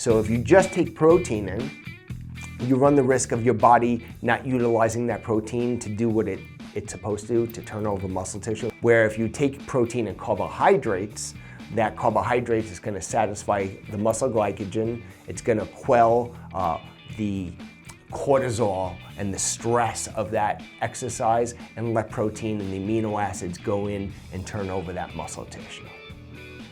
So if you just take protein in, you run the risk of your body not utilizing that protein to do what it's supposed to turn over muscle tissue. Where if you take protein and carbohydrates, that carbohydrate is going to satisfy the muscle glycogen. It's going to quell the cortisol and the stress of that exercise and let protein and the amino acids go in and turn over that muscle tissue.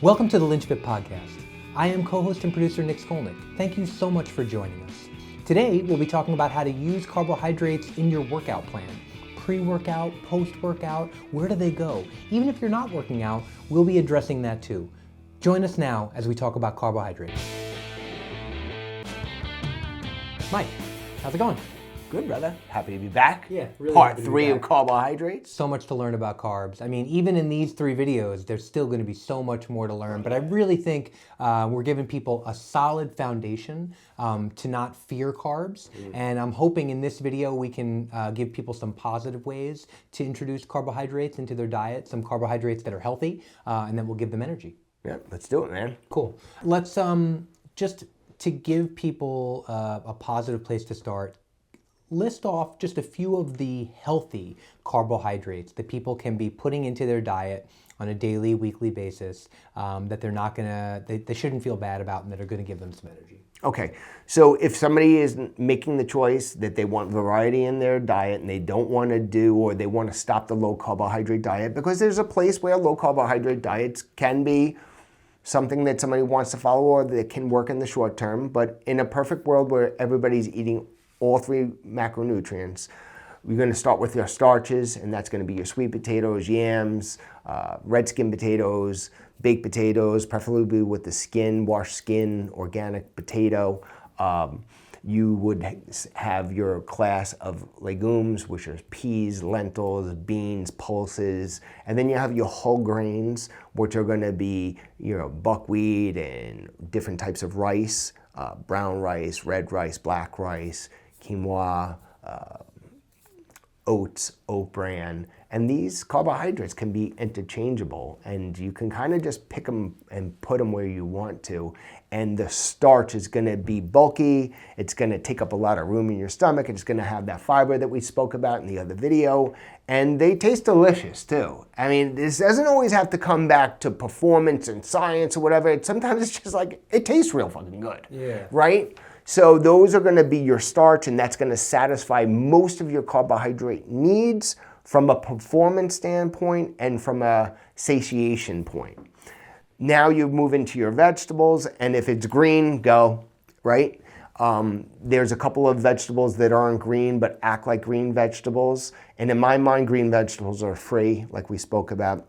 Welcome to the Lynchfit podcast. I am co-host and producer Nick Skolnick. Thank you so much for joining us. Today, we'll be talking about how to use carbohydrates in your workout plan. Pre-workout, post-workout, where do they go? Even if you're not working out, we'll be addressing that too. Join us now as we talk about carbohydrates. Mike, how's it going? Good, brother. Happy to be back. Yeah, really Part happy to be 3 of back. carbohydrates. So much to learn about carbs. I mean, even in these 3 videos, there's still going to be so much more to learn. But I really think we're giving people a solid foundation to not fear carbs. And I'm hoping in this video we can give people some positive ways to introduce carbohydrates into their diet, some carbohydrates that are healthy, and then we'll give them energy. Yeah, let's do it, man. Cool. Let's just to give people a positive place to start, list off just a few of the healthy carbohydrates that people can be putting into their diet on a daily, weekly basis that they're not gonna, they shouldn't feel bad about and that are gonna give them some energy. Okay, so if somebody is making the choice that they want variety in their diet and they don't want to do, or they want to stop the low carbohydrate diet, because there's a place where low carbohydrate diets can be something that somebody wants to follow or that can work in the short term, but in a perfect world where everybody's eating all 3 macronutrients, we're going to start with your starches, and that's going to be your sweet potatoes, yams, red skin potatoes, baked potatoes, preferably with the skin, washed skin, organic potato. You would have your class of legumes, which are peas, lentils, beans, pulses, and then you have your whole grains, which are going to be, buckwheat and different types of rice, brown rice, red rice, black rice, quinoa, oats, oat bran, and these carbohydrates can be interchangeable, and you can kind of just pick them and put them where you want to, and the starch is going to be bulky, it's going to take up a lot of room in your stomach, it's going to have that fiber that we spoke about in the other video, and they taste delicious too. I mean, this doesn't always have to come back to performance and science or whatever. Sometimes it's just like, it tastes real fucking good, right? So those are going to be your starch, and that's going to satisfy most of your carbohydrate needs from a performance standpoint and from a satiation point. Now you move into your vegetables, and if it's green, go, right? There's a couple of vegetables that aren't green but act like green vegetables, and in my mind, green vegetables are free, like we spoke about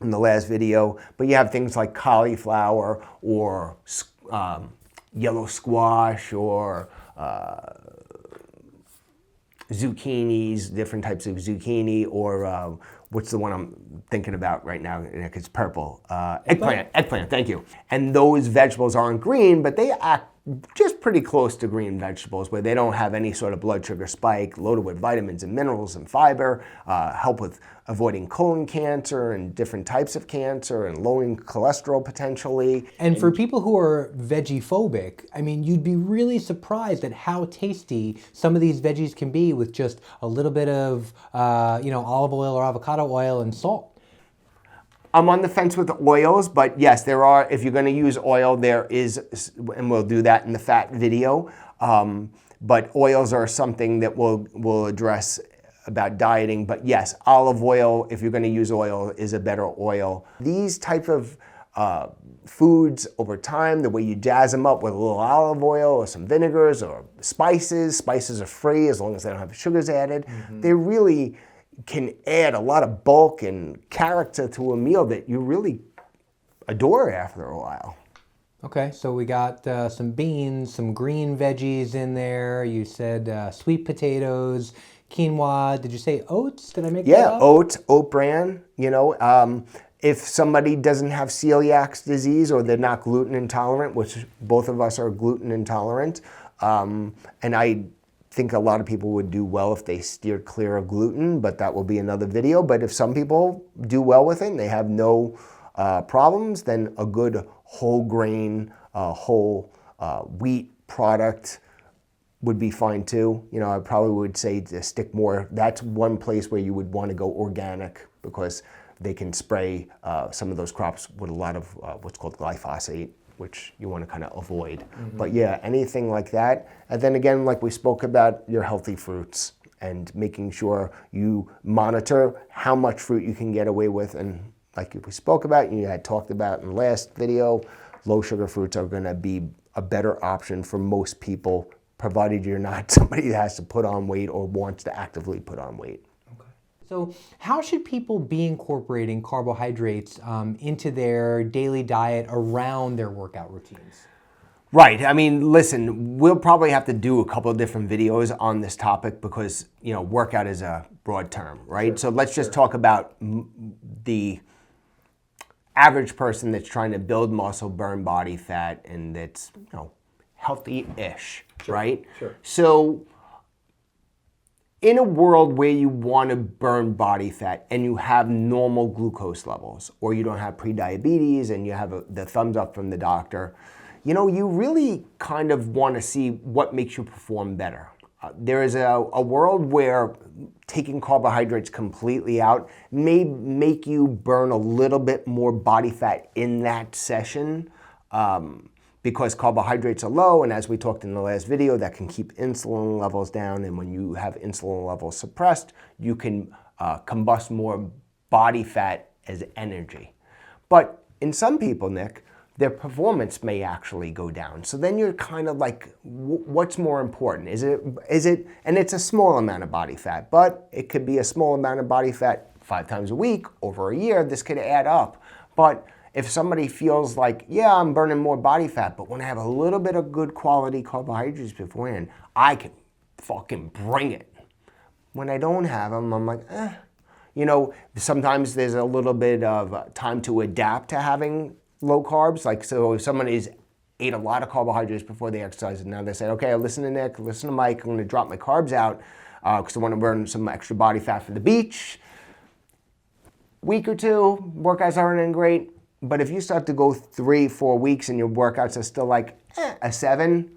in the last video, but you have things like cauliflower or yellow squash or zucchinis, different types of zucchini, or what's the one I'm thinking about right now? It's purple. Eggplant, thank you. And those vegetables aren't green, but they act just pretty close to green vegetables, where they don't have any sort of blood sugar spike, loaded with vitamins and minerals and fiber, help with avoiding colon cancer and different types of cancer, and lowering cholesterol potentially. And for people who are veggie-phobic, I mean, you'd be really surprised at how tasty some of these veggies can be with just a little bit of, olive oil or avocado oil and salt. I'm on the fence with the oils, but yes, there are, if you're going to use oil, there is, and we'll do that in the fat video, but oils are something that we'll address about dieting. But yes, olive oil, if you're going to use oil, is a better oil. These type of foods over time, the way you jazz them up with a little olive oil or some vinegars or spices are free as long as they don't have sugars added. They really can add a lot of bulk and character to a meal that you really adore after a while. Okay, so we got some beans, some green veggies in there. You said sweet potatoes, quinoa. Did you say oats? Did I make that up? Yeah, oats, oat bran, if somebody doesn't have celiac disease or they're not gluten intolerant, which both of us are gluten intolerant, and I think a lot of people would do well if they steered clear of gluten, but that will be another video. But if some people do well with it and they have no problems, then a good whole grain, whole Wheat product would be fine too. You know, I probably would say to stick more. That's one place where you would want to go organic, because they can spray some of those crops with a lot of what's called glyphosate, which you want to kind of avoid. But yeah, anything like that. And then again, like we spoke about, your healthy fruits and making sure you monitor how much fruit you can get away with. And like we spoke about, you had talked about in the last video, low sugar fruits are going to be a better option for most people, provided you're not somebody that has to put on weight or wants to actively put on weight. Okay. So how should people be incorporating carbohydrates into their daily diet around their workout routines? Right. I mean, listen, we'll probably have to do a couple of different videos on this topic, because, you know, workout is a broad term, right? So let's just talk about the average person that's trying to build muscle, burn body fat, and that's, you know, healthy-ish, right? Sure. So in a world where you want to burn body fat and you have normal glucose levels, or you don't have prediabetes and you have the thumbs up from the doctor, you know, you really kind of want to see what makes you perform better. There is a world where taking carbohydrates completely out may make you burn a little bit more body fat in that session, because carbohydrates are low, and as we talked in the last video, that can keep insulin levels down, and when you have insulin levels suppressed, you can combust more body fat as energy. But in some people, Nick, their performance may actually go down. So then you're kind of like, what's more important? Is it, and it's a small amount of body fat, but it could be a small amount of body fat 5 times a week over a year. This could add up. But if somebody feels like, yeah, I'm burning more body fat, but when I have a little bit of good quality carbohydrates beforehand, I can fucking bring it. When I don't have them, I'm like, eh. You know, sometimes there's a little bit of time to adapt to having low carbs. Like, so if somebody's ate a lot of carbohydrates before they exercise, and now they say, okay, listen to Nick, listen to Mike, I'm going to drop my carbs out because I want to burn some extra body fat for the beach. Week or two, workouts aren't in great. But if you start to go 3-4 weeks and your workouts are still like a 7,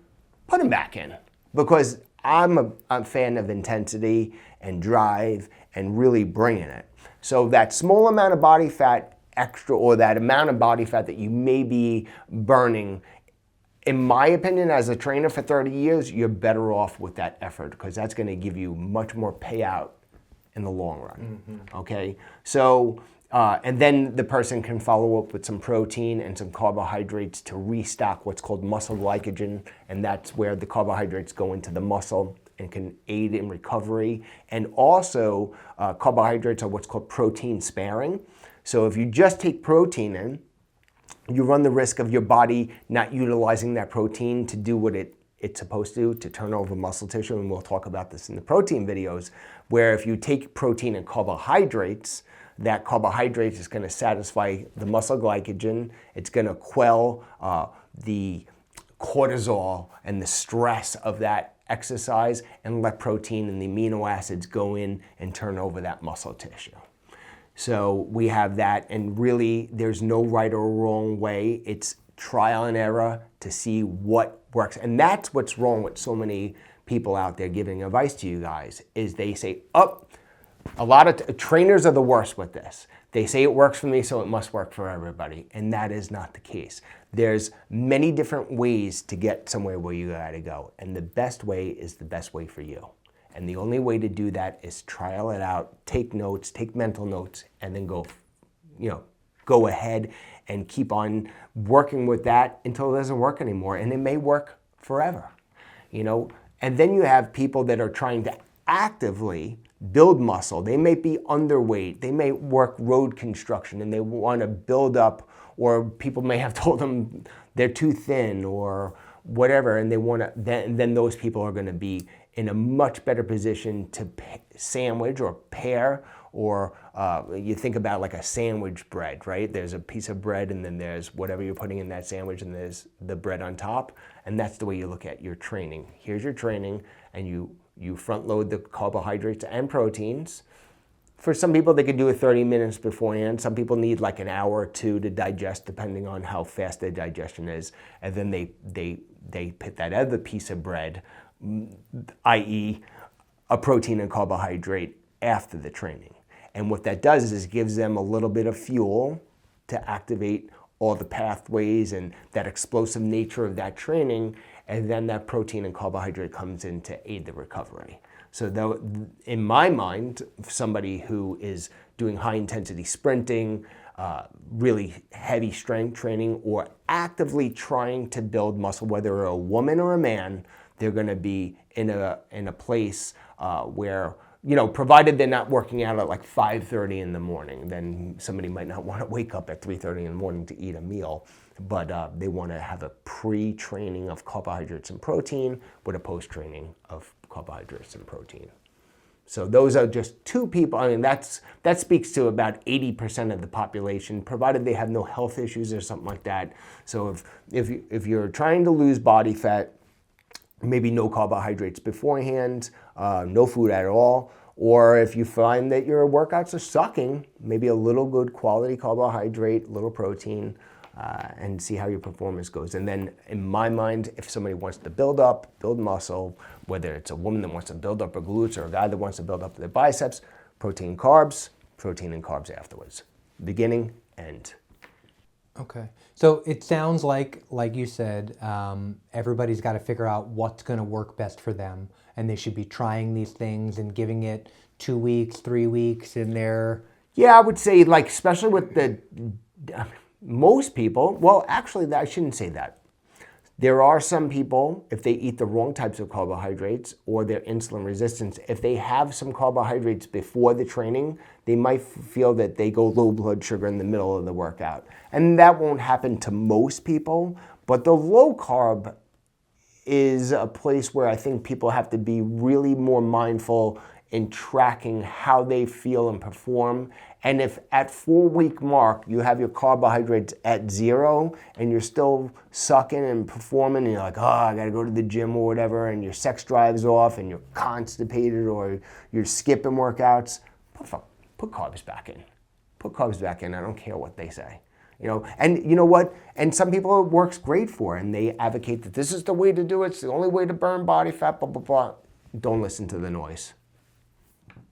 put them back in. Because I'm a fan of intensity and drive and really bringing it. So that small amount of body fat extra, or that amount of body fat that you may be burning, in my opinion, as a trainer for 30 years, you're better off with that effort, because that's going to give you much more payout in the long run. Okay? So, and then the person can follow up with some protein and some carbohydrates to restock what's called muscle glycogen, and that's where the carbohydrates go into the muscle and can aid in recovery. And also, carbohydrates are what's called protein sparing. So if you just take protein in, you run the risk of your body not utilizing that protein to do what it's supposed to turn over muscle tissue, and we'll talk about this in the protein videos, where if you take protein and carbohydrates, that carbohydrate is going to satisfy the muscle glycogen, it's going to quell the cortisol and the stress of that exercise, and let protein and the amino acids go in and turn over that muscle tissue. So we have that, and really there's no right or wrong way. It's trial and error to see what works. And that's what's wrong with so many people out there giving advice to you guys, is they say, oh, a lot of trainers are the worst with this. They say it works for me, so it must work for everybody. And that is not the case. There's many different ways to get somewhere where you gotta go. And the best way is the best way for you. And the only way to do that is trial it out, take notes, take mental notes, and then go ahead and keep on working with that until it doesn't work anymore. And it may work forever, you know? And then you have people that are trying to actively build muscle. They may be underweight. They may work road construction and they want to build up, or people may have told them they're too thin or whatever, and they want to, then those people are going to be in a much better position to sandwich or pair, or you think about like a sandwich bread, right? There's a piece of bread and then there's whatever you're putting in that sandwich and there's the bread on top. And that's the way you look at your training. Here's your training, and you front load the carbohydrates and proteins For some people, they could do it 30 minutes beforehand. Some people need like an hour or two to digest, depending on how fast their digestion is. And then they put that other piece of bread, i.e. a protein and carbohydrate, after the training. And what that does is gives them a little bit of fuel to activate all the pathways and that explosive nature of that training, and then that protein and carbohydrate comes in to aid the recovery. So though, in my mind, somebody who is doing high intensity sprinting, really heavy strength training, or actively trying to build muscle, whether they're a woman or a man, they're gonna be in a place where, you know, provided they're not working out at like 5:30 in the morning, then somebody might not want to wake up at 3:30 in the morning to eat a meal, but they want to have a pre-training of carbohydrates and protein with a post-training of carbohydrates and protein. So those are just two people. I mean, that speaks to about 80% of the population, provided they have no health issues or something like that. So if you're trying to lose body fat, maybe no carbohydrates beforehand, no food at all, or if you find that your workouts are sucking, maybe a little good quality carbohydrate, little protein, and see how your performance goes. And then in my mind, if somebody wants to build muscle, whether it's a woman that wants to build up her glutes or a guy that wants to build up their biceps, protein and carbs afterwards. Beginning, end. Okay. So it sounds like you said, everybody's got to figure out what's going to work best for them, and they should be trying these things and giving it 2 weeks, 3 weeks in their... Yeah, I would say, like, especially with the most people, well, actually, I shouldn't say that. There are some people, if they eat the wrong types of carbohydrates or they're insulin resistant, if they have some carbohydrates before the training, they might feel that they go low blood sugar in the middle of the workout. And that won't happen to most people, but the low carb is a place where I think people have to be really more mindful in tracking how they feel and perform. And if at 4-week mark you have your carbohydrates at 0 and you're still sucking and performing and you're like, oh, I gotta go to the gym or whatever, and your sex drive's off and you're constipated or you're skipping workouts, put carbs back in. Put carbs back in, I don't care what they say. You know, and you know what? And some people it works great for, and they advocate that this is the way to do it, it's the only way to burn body fat, blah, blah, blah. Don't listen to the noise.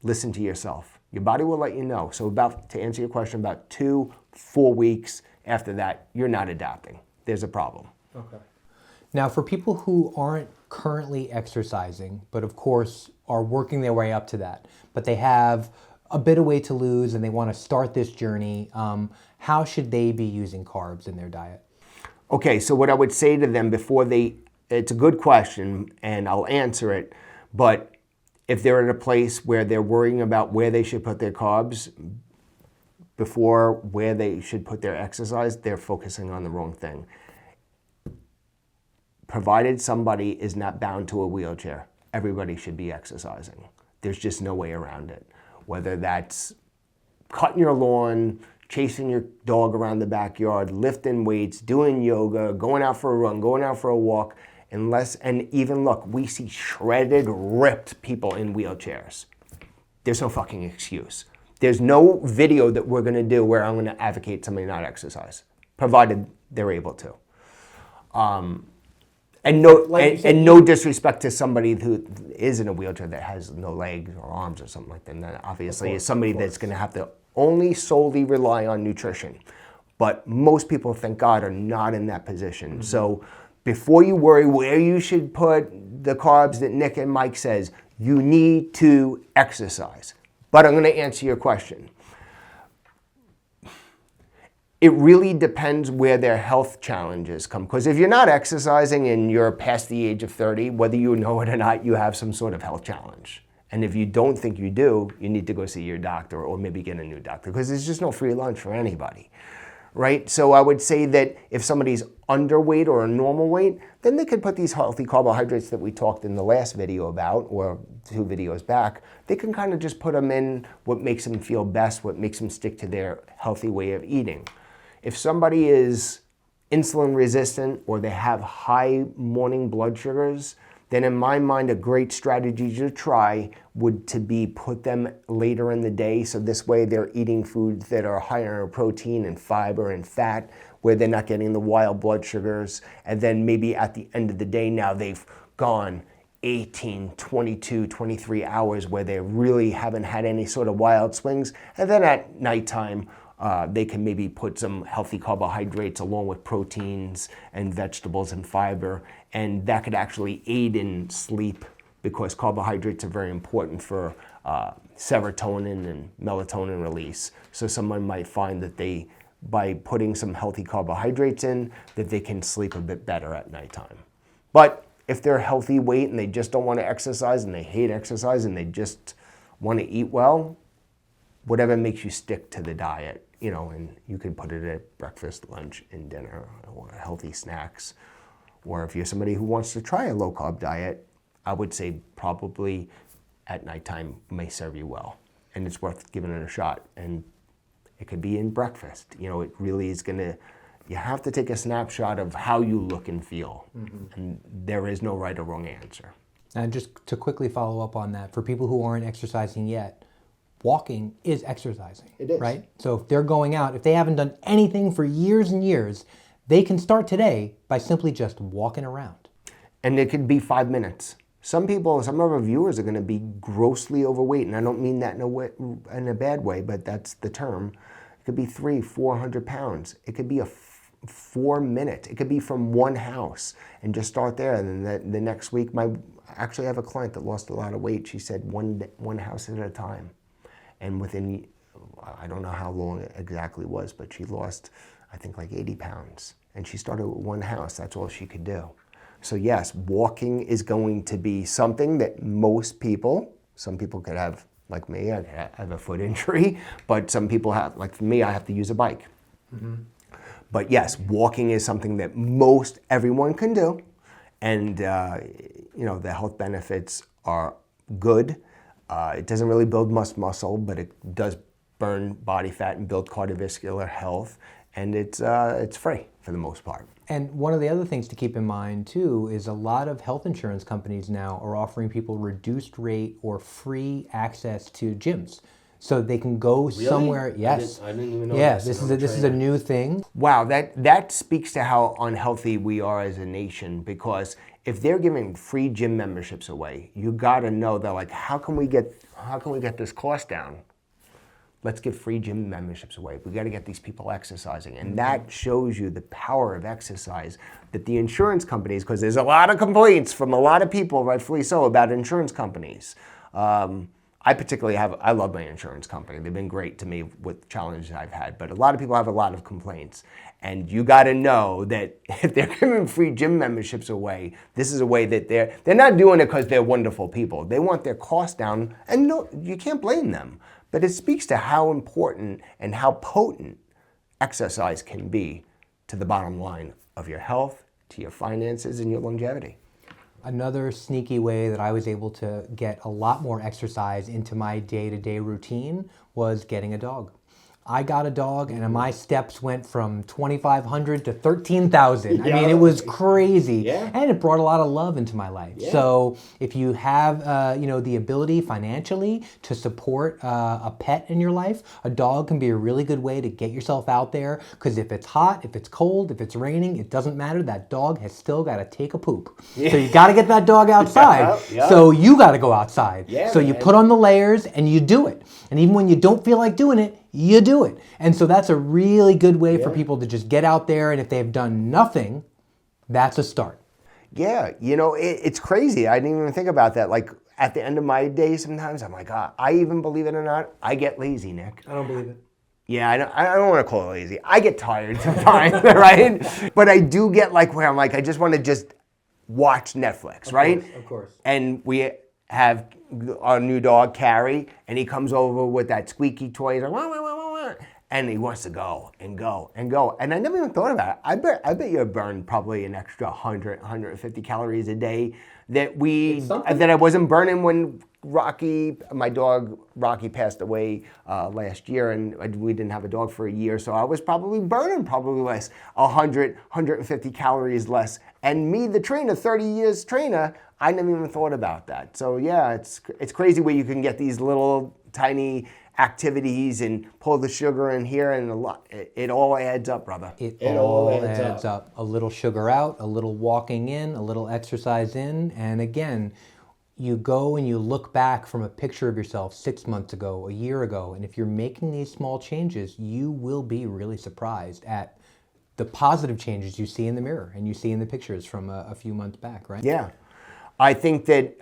Listen to yourself. Your body will let you know. So to answer your question, about 2-4 weeks after that, you're not adapting. There's a problem. Okay. Now, for people who aren't currently exercising, but of course are working their way up to that, but they have a bit of weight to lose and they want to start this journey, how should they be using carbs in their diet? Okay, so what I would say to them it's a good question and I'll answer it, but if they're at a place where they're worrying about where they should put their carbs before where they should put their exercise, they're focusing on the wrong thing. Provided somebody is not bound to a wheelchair, everybody should be exercising. There's just no way around it. Whether that's cutting your lawn, chasing your dog around the backyard, lifting weights, doing yoga, going out for a run, going out for a walk, and even look, we see shredded, ripped people in wheelchairs. There's no fucking excuse. There's no video that we're gonna do where I'm gonna advocate somebody not exercise, provided they're able to. And no disrespect to somebody who is in a wheelchair that has no legs or arms or something like that. And that obviously is somebody that's gonna have to only solely rely on nutrition. But most people, thank God, are not in that position. Mm-hmm. So before you worry where you should put the carbs that Nick and Mike says, you need to exercise. But I'm gonna answer your question. It really depends where their health challenges come. Because if you're not exercising and you're past the age of 30, whether you know it or not, you have some sort of health challenge. And if you don't think you do, you need to go see your doctor or maybe get a new doctor, because there's just no free lunch for anybody, right? So I would say that if somebody's underweight or a normal weight, then they could put these healthy carbohydrates that we talked in the last video about, or 2 videos back, they can kind of just put them in what makes them feel best, what makes them stick to their healthy way of eating. If somebody is insulin resistant or they have high morning blood sugars, then in my mind, a great strategy to try would to be put them later in the day. So this way they're eating foods that are higher in protein and fiber and fat, where they're not getting the wild blood sugars. And then maybe at the end of the day now they've gone 18, 22, 23 hours where they really haven't had any sort of wild swings. And then at nighttime, they can maybe put some healthy carbohydrates along with proteins and vegetables and fiber. And that could actually aid in sleep, because carbohydrates are very important for serotonin and melatonin release. So someone might find that by putting some healthy carbohydrates in, that they can sleep a bit better at nighttime. But if they're healthy weight and they just don't want to exercise and they hate exercise and they just want to eat well, whatever makes you stick to the diet, and you can put it at breakfast, lunch, and dinner, or healthy snacks. Or if you're somebody who wants to try a low-carb diet, I would say probably at nighttime may serve you well. And it's worth giving it a shot. And it could be in breakfast. It really is you have to take a snapshot of how you look and feel. And there is no right or wrong answer. And just to quickly follow up on that, for people who aren't exercising yet, walking is exercising. It is. Right? So if they're going out, if they haven't done anything for years and years, they can start today by simply just walking around. And it could be 5 minutes. Some of our viewers are going to be grossly overweight, and I don't mean that in a bad way, but that's the term. It could be 300-400 pounds. It could be 4 minutes. It could be from one house, and just start there. And then the next week, I actually have a client that lost a lot of weight. She said one house at a time, and within, I don't know how long it exactly was, but she lost, I think, like 80 pounds. And she started with one house. That's all she could do. So yes, walking is going to be something that some people could have, like me, I have a foot injury, but some people have, like for me, I have to use a bike. But yes, walking is something that everyone can do. And the health benefits are good. It doesn't really build muscle, but it does burn body fat and build cardiovascular health. And it's free for the most part. And one of the other things to keep in mind too is a lot of health insurance companies now are offering people reduced rate or free access to gyms, so they can go somewhere. Yes, I didn't even know. Yeah, this is a new thing. Wow, that speaks to how unhealthy we are as a nation. Because if they're giving free gym memberships away, you got to know that, like, how can we get this cost down? Let's give free gym memberships away. We got to get these people exercising. And that shows you the power of exercise, that the insurance companies, because there's a lot of complaints from a lot of people, rightfully so, about insurance companies. I love my insurance company. They've been great to me with challenges I've had, but a lot of people have a lot of complaints. And you got to know that if they're giving free gym memberships away, this is a way that they're not doing it because they're wonderful people. They want their costs down, and no, you can't blame them. But it speaks to how important and how potent exercise can be to the bottom line of your health, to your finances, and your longevity. Another sneaky way that I was able to get a lot more exercise into my day-to-day routine was getting a dog. I got a dog, and my steps went from 2,500 to 13,000. I mean, it was crazy, and it brought a lot of love into my life. So if you have, the ability financially to support a pet in your life, a dog can be a really good way to get yourself out there. Because if it's hot, if it's cold, if it's raining, it doesn't matter. That dog has still got to take a poop. So you got to get that dog outside. So you got to go outside. So you put on the layers and you do it. And even when you don't feel like doing it, you do it. And so that's a really good way for people to just get out there, and if they've done nothing, that's a start. Yeah, it's crazy. I didn't even think about that. Like, at the end of my day, sometimes I'm like, I even, believe it or not, I get lazy, Nick. I don't believe it. Yeah, I don't want to call it lazy. I get tired sometimes, right? But I do get like where I'm like, I just want to just watch Netflix, right? Of course. And we have our new dog, Carrie, and he comes over with that squeaky toy. He's like, wah, wah, wah, wah, wah, and he wants to go and go and go. And I never even thought about it. I bet you burn probably an extra 100, 150 calories a day that I wasn't burning when my dog Rocky passed away last year, and we didn't have a dog for a year, so I was probably burning less, 100, 150 calories less. And me, the trainer, 30 years trainer, I never even thought about that. So yeah, it's crazy where you can get these little tiny activities and pull the sugar in here, and it all adds up, brother. It all adds up. A little sugar out, a little walking in, a little exercise in, and again, you go and you look back from a picture of yourself 6 months ago, a year ago, and if you're making these small changes, you will be really surprised at the positive changes you see in the mirror and you see in the pictures from a few months back, right? Yeah. I think that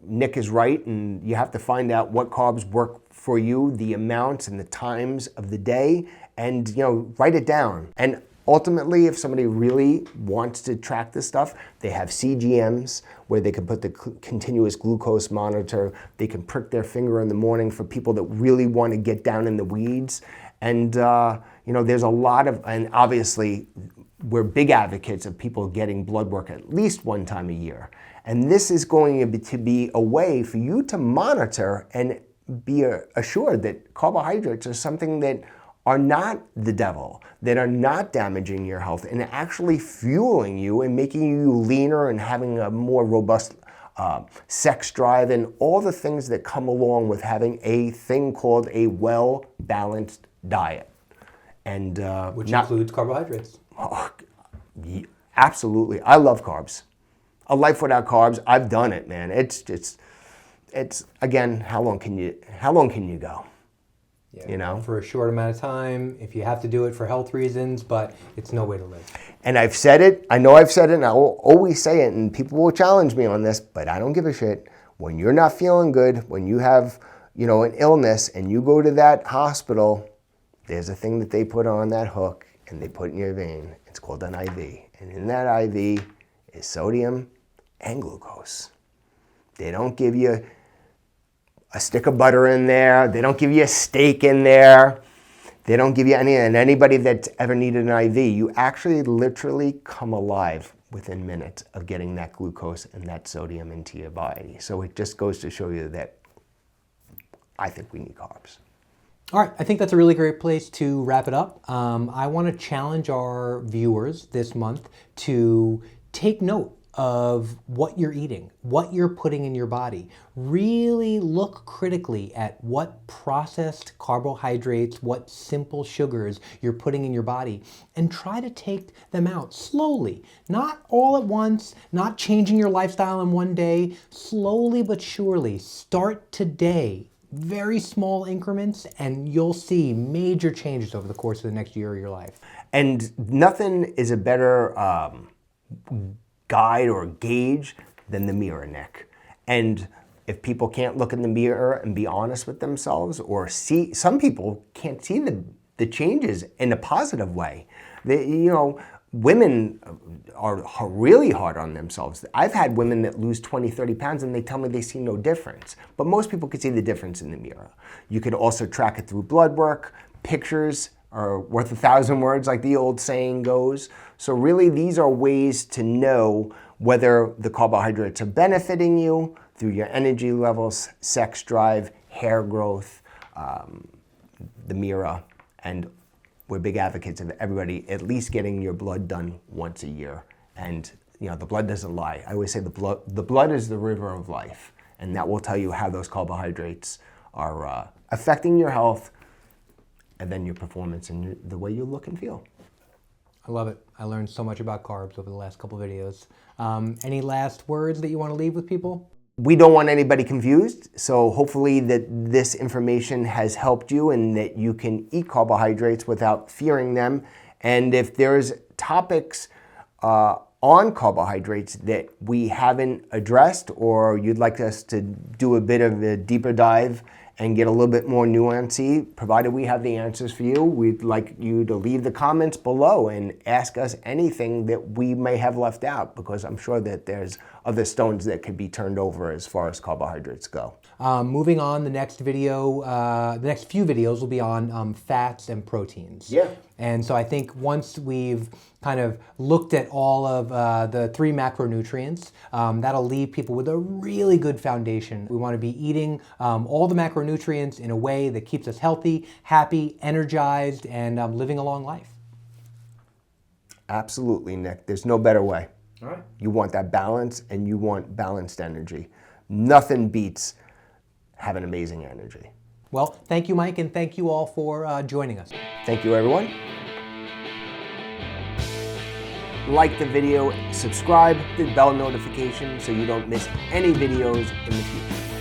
Nick is right, and you have to find out what carbs work for you, the amounts and the times of the day, and write it down. And ultimately, if somebody really wants to track this stuff, they have CGMs where they can put the continuous glucose monitor. They can prick their finger in the morning for people that really want to get down in the weeds. And there's a lot of, and obviously we're big advocates of people getting blood work at least one time a year. And this is going to be a way for you to monitor and be assured that carbohydrates are something that are not the devil, that are not damaging your health and actually fueling you and making you leaner and having a more robust sex drive and all the things that come along with having a thing called a well-balanced diet. And which includes carbohydrates. Absolutely. I love carbs. A life without carbs, I've done it, man. It's again, how long can you go? Yeah, for a short amount of time, if you have to do it for health reasons, but it's no way to live. And I've said it, I know I've said it, and I will always say it, and people will challenge me on this, but I don't give a shit. When you're not feeling good, when you have, an illness, and you go to that hospital, there's a thing that they put on that hook, and they put in your vein. It's called an IV. And in that IV is sodium and glucose. They don't give you a stick of butter in there. They don't give you a steak in there. They don't give you any, and anybody that's ever needed an IV, you actually literally come alive within minutes of getting that glucose and that sodium into your body. So it just goes to show you that I think we need carbs. All right, I think that's a really great place to wrap it up. I want to challenge our viewers this month to take note of what you're eating, what you're putting in your body. Really look critically at what processed carbohydrates, what simple sugars you're putting in your body, and try to take them out slowly. Not all at once, not changing your lifestyle in one day. Slowly but surely, start today. Very small increments, and you'll see major changes over the course of the next year of your life. And nothing is a better guide or gauge than the mirror, Nick. And if people can't look in the mirror and be honest with themselves, or see, some people can't see the changes in a positive way. Women are really hard on themselves. I've had women that lose 20, 30 pounds and they tell me they see no difference. But most people can see the difference in the mirror. You could also track it through blood work. Pictures are worth 1,000 words, like the old saying goes. So really, these are ways to know whether the carbohydrates are benefiting you through your energy levels, sex drive, hair growth, the mirror, and we're big advocates of everybody at least getting your blood done once a year. And the blood doesn't lie. I always say the blood is the river of life, and that will tell you how those carbohydrates are affecting your health, and then your performance and the way you look and feel. I love it. I learned so much about carbs over the last couple of videos. Any last words that you want to leave with people? We don't want anybody confused, so hopefully that this information has helped you and that you can eat carbohydrates without fearing them. And if there's topics on carbohydrates that we haven't addressed, or you'd like us to do a bit of a deeper dive and get a little bit more nuancy, provided we have the answers for you, we'd like you to leave the comments below and ask us anything that we may have left out, because I'm sure that there's other stones that could be turned over as far as carbohydrates go. Moving on, the next video, the next few videos will be on fats and proteins. Yeah. And so I think once we've kind of looked at all of the 3 macronutrients, that'll leave people with a really good foundation. We want to be eating all the macronutrients in a way that keeps us healthy, happy, energized, and living a long life. Absolutely, Nick. There's no better way. All right. You want that balance, and you want balanced energy. Nothing beats having amazing energy. Well, thank you, Mike, and thank you all for joining us. Thank you, everyone. Like the video, subscribe, hit the bell notification so you don't miss any videos in the future.